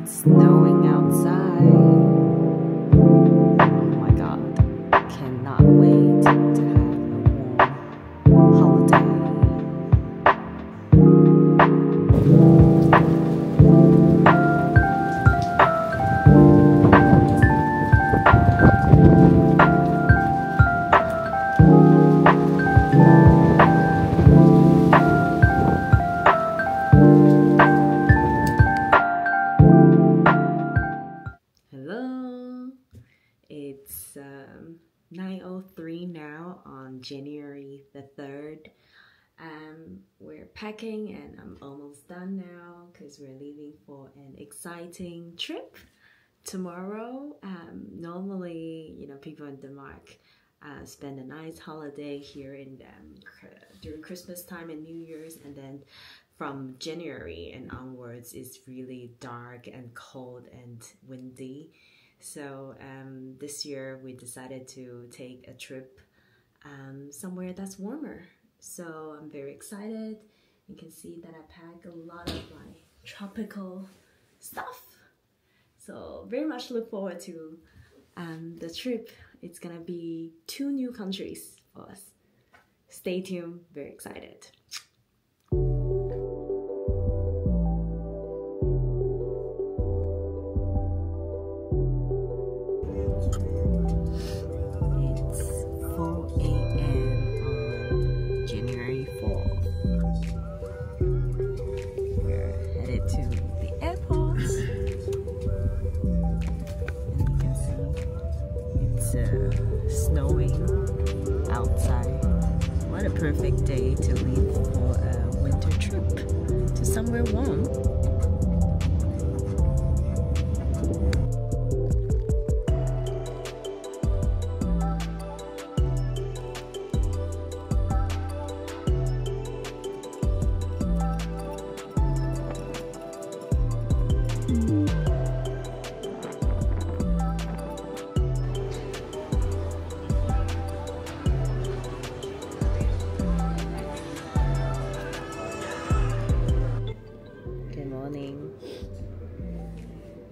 It's snowing outside. Oh my god, cannot wait to have a warm holiday. Hello, it's 9:03 now on January the 3rd. We're packing and I'm almost done now because we're leaving for an exciting trip tomorrow. Normally, people in Denmark spend a nice holiday here in during Christmas time and New Year's, and then from January and onwards it's really dark and cold and windy. So this year we decided to take a trip somewhere that's warmer. So I'm very excited. You can see that I pack a lot of my tropical stuff. So very much look forward to the trip. It's gonna be 2 new countries for us. Stay tuned, very excited. Snowing outside. What a perfect day to leave for a winter trip to somewhere warm.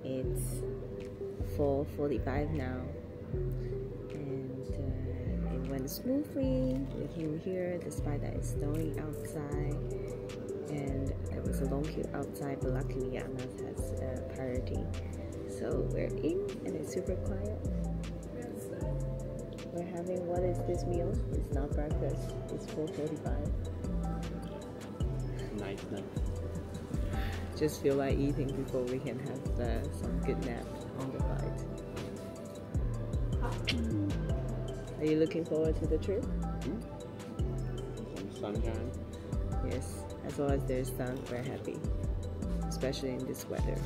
It's 4:45 now, and it went smoothly. We came here despite that it's snowing outside, and it was a long queue outside, but luckily Anna's has priority. So we're in, and it's super quiet. We're having, what is this meal? It's not breakfast, it's 4:45. Nice nap. Just feel like eating before we can have some good nap on the flight. Are you looking forward to the trip? Some sunshine. Yes, as long as there's sun, we're happy, especially in this weather.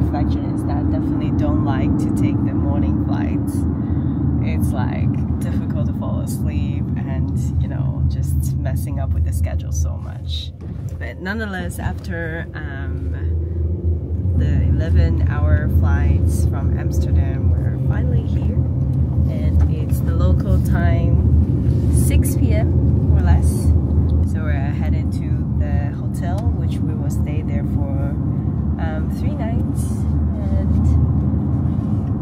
perfectionists that definitely don't like to take the morning flights. It's like difficult to fall asleep and, you know, just messing up with the schedule so much. But nonetheless, after the 11-hour flights from Amsterdam, we're finally here, and it's the local time 6 p.m. or less. So we're headed to the hotel, which we will stay there for 3 nights, and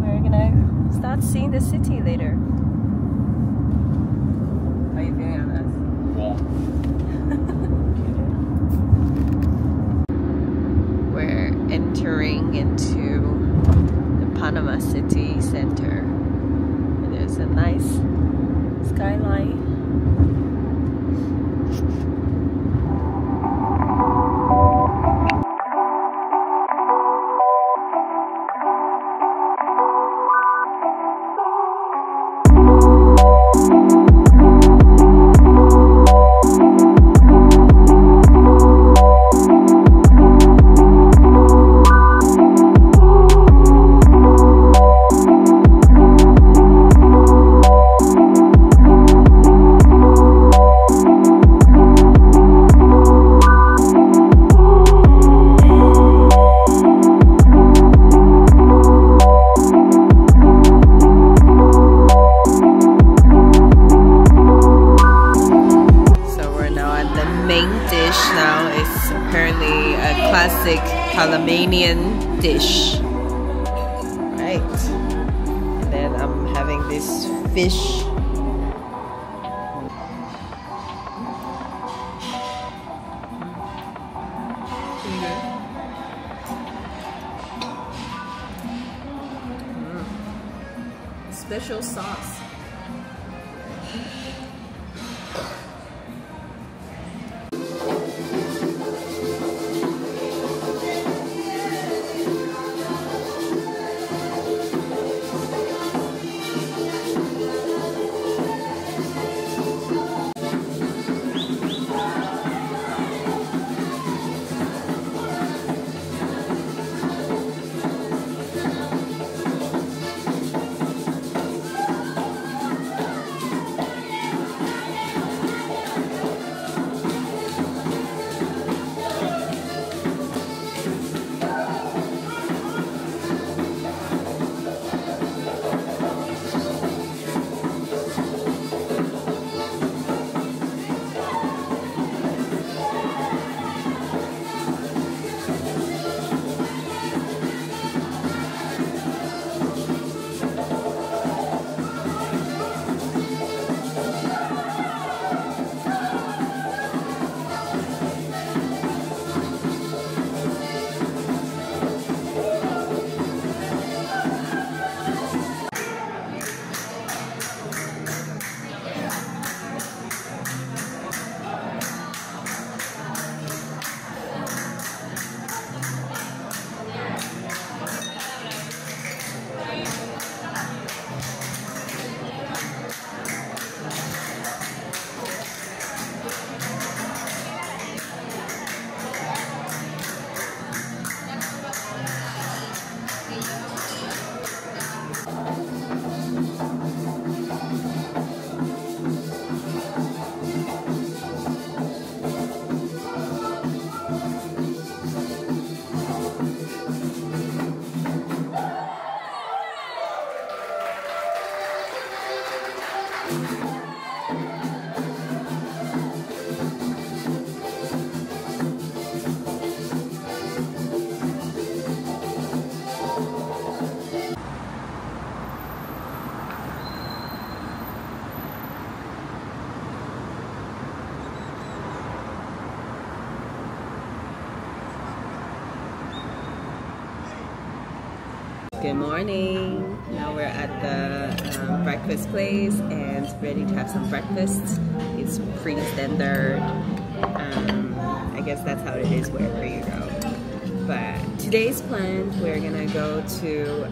we're gonna start seeing the city later. How are you feeling on this? We're entering into the Panama City center. There's a nice skyline. Classic Panamanian dish, right? And then I'm having this fish. Special sauce. Good morning. Now we're at the breakfast place and ready to have some breakfast. It's pretty standard. I guess that's how it is wherever you go. But today's plan, we're gonna go to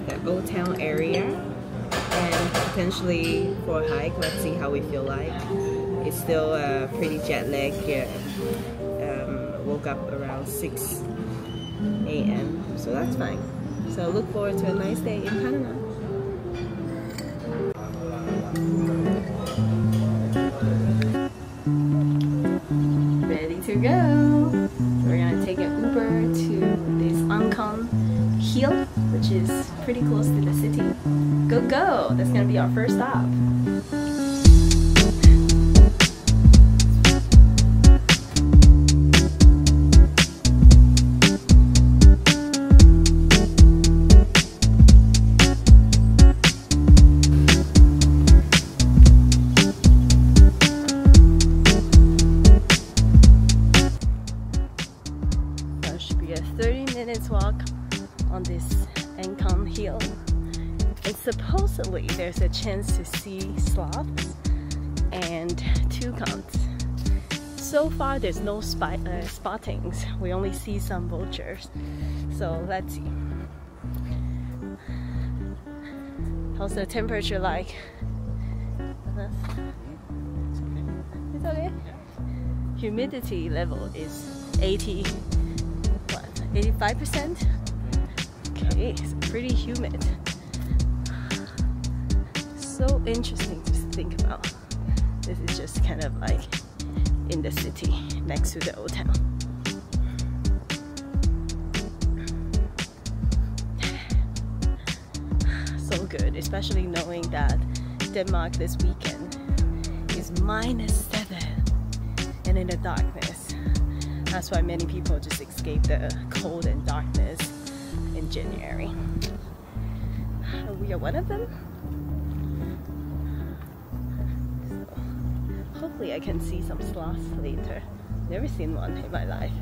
the Old Town area and potentially for a hike. Let's see how we feel like. It's still pretty jet lagged. Woke up around 6 a.m. So that's fine. So look forward to a nice day in Panama. Ready to go. So we're gonna take an Uber to this Anton Hill, which is pretty close to the city. Go go! That's gonna be our first stop. Walk on this Anton Hill, and supposedly there's a chance to see sloths and toucans. So far there's no spottings. We only see some vultures, so let's see. How's the temperature like? It's okay. Humidity level is 85%? Okay, it's pretty humid. So interesting to think about. This is just kind of like in the city next to the old town. So good, especially knowing that Denmark this weekend is -7 and in the darkness. That's why many people just escape the cold and darkness in January. We are one of them. So hopefully I can see some sloths later. Never seen one in my life.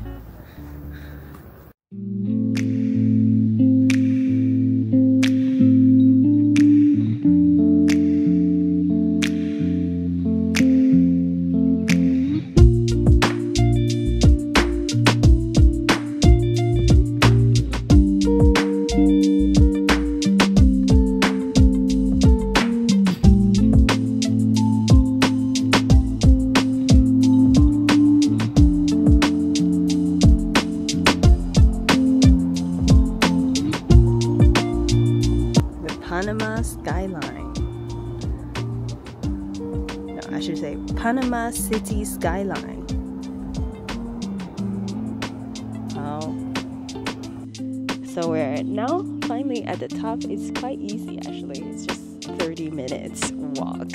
Panama skyline. No, I should say Panama City skyline. Wow. So we're now finally at the top. It's quite easy actually. It's just 30 minutes walk.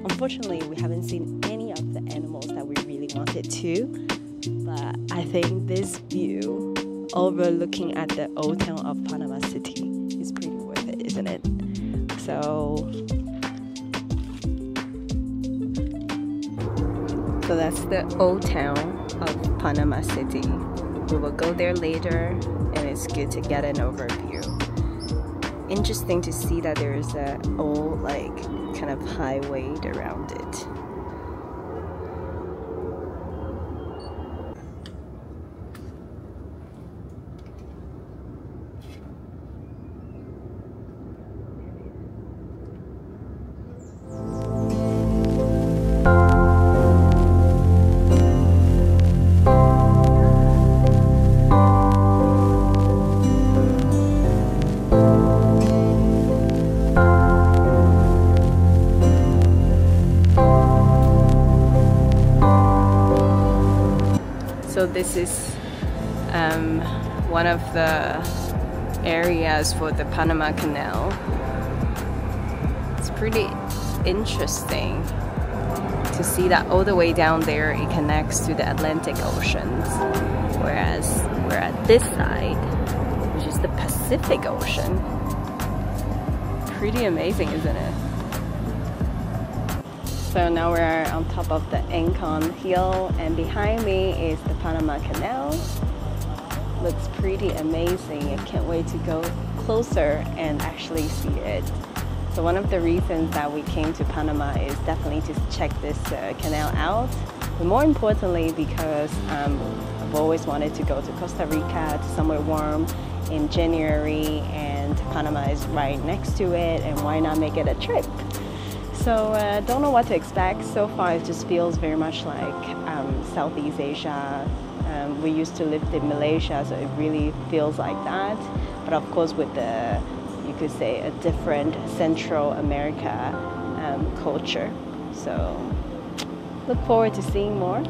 Unfortunately, we haven't seen any of the animals that we really wanted to, but I think this view overlooking at the old town of Panama City is pretty worth it, isn't it? So that's the old town of Panama City. We will go there later, and it's good to get an overview. Interesting to see that there is a old like kind of highway around it. So this is one of the areas for the Panama Canal. It's pretty interesting to see that all the way down there it connects to the Atlantic Oceans, whereas we're at this side, which is the Pacific Ocean. Pretty amazing, isn't it? So now we're on top of the Anton Hill, and behind me is the Panama Canal. Looks pretty amazing. I can't wait to go closer and actually see it. So one of the reasons that we came to Panama is definitely to check this canal out, but more importantly because I've always wanted to go to Costa Rica, to somewhere warm in January, and Panama is right next to it, and why not make it a trip? So don't know what to expect. So far it just feels very much like Southeast Asia, We used to live in Malaysia, so it really feels like that. But of course with the, you could say, a different Central America culture. So look forward to seeing more.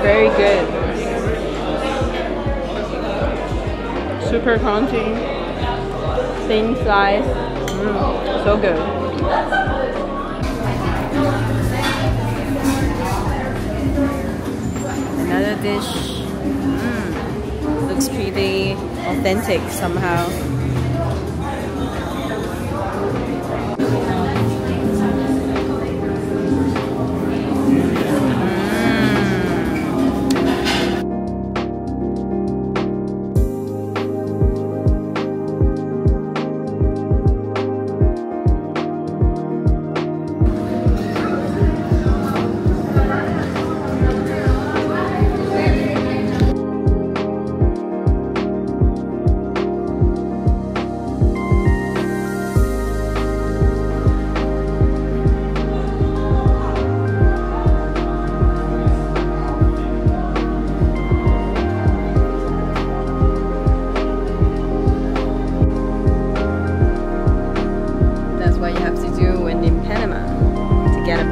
Very good. Super crunchy. Thin slice. So good. Another dish. Looks pretty authentic somehow.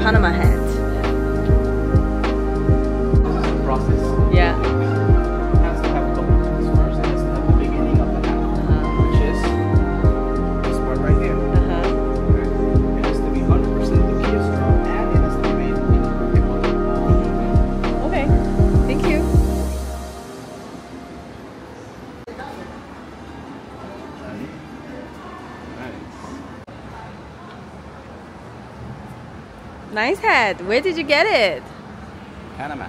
Panama hat. Process. Yeah. It has to have a couple of things first. It has to have the beginning of the hat, which is this part right here. Okay. It has to be 100% the pure straw, and it has to be made in hip-hop. Okay. Thank you. Nice hat. Where did you get it? Panama.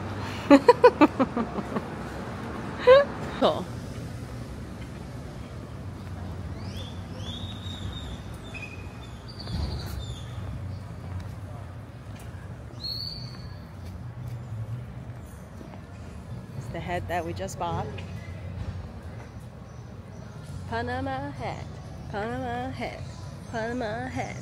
Cool. It's the hat that we just bought. Panama Head, Panama Head, Panama Head.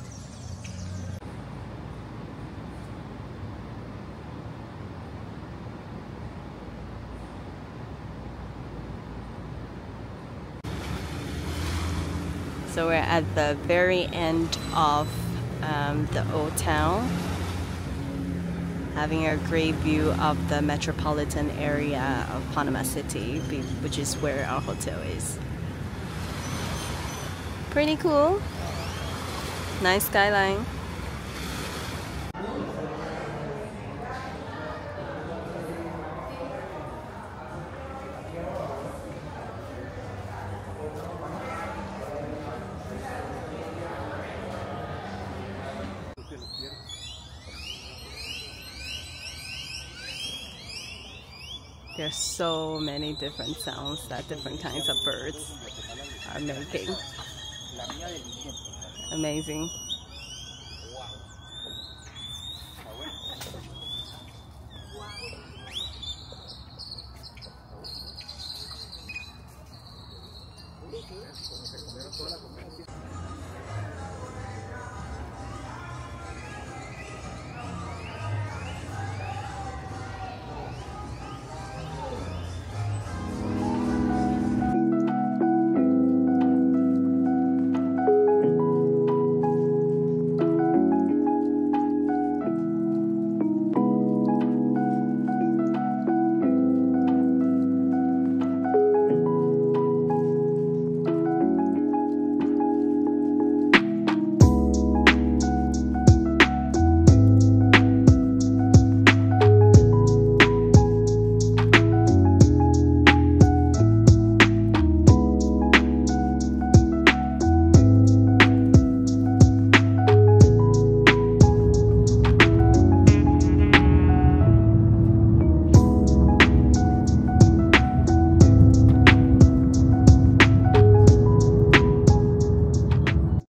So we're at the very end of the old town, having a great view of the metropolitan area of Panama City, which is where our hotel is. Pretty cool. Nice skyline. There's so many different sounds that different kinds of birds are making. Amazing.